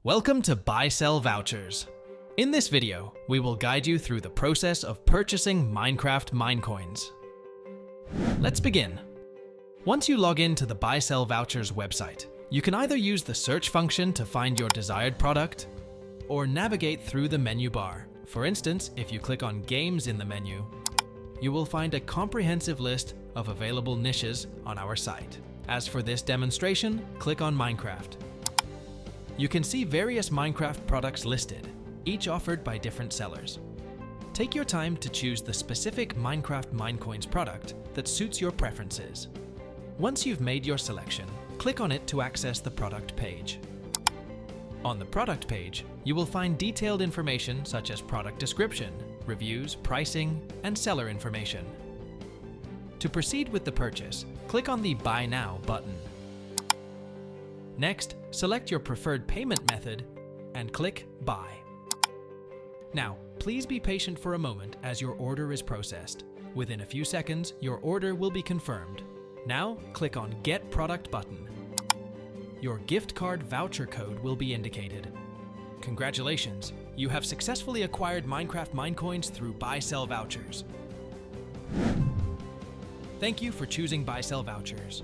Welcome to Buy Sell Vouchers. In this video, we will guide you through the process of purchasing Minecraft Minecoins. Let's begin. Once you log in to the Buy Sell Vouchers website, you can either use the search function to find your desired product, or navigate through the menu bar. For instance, if you click on Games in the menu, you will find a comprehensive list of available niches on our site. As for this demonstration, click on Minecraft. You can see various Minecraft products listed, each offered by different sellers. Take your time to choose the specific Minecraft Minecoins product that suits your preferences. Once you've made your selection, click on it to access the product page. On the product page, you will find detailed information such as product description, reviews, pricing, and seller information. To proceed with the purchase, click on the Buy Now button. Next, select your preferred payment method and click Buy. Now, please be patient for a moment as your order is processed. Within a few seconds, your order will be confirmed. Now, click on Get Product button. Your gift card voucher code will be indicated. Congratulations, you have successfully acquired Minecraft Minecoins through Buy Sell Vouchers. Thank you for choosing Buy Sell Vouchers.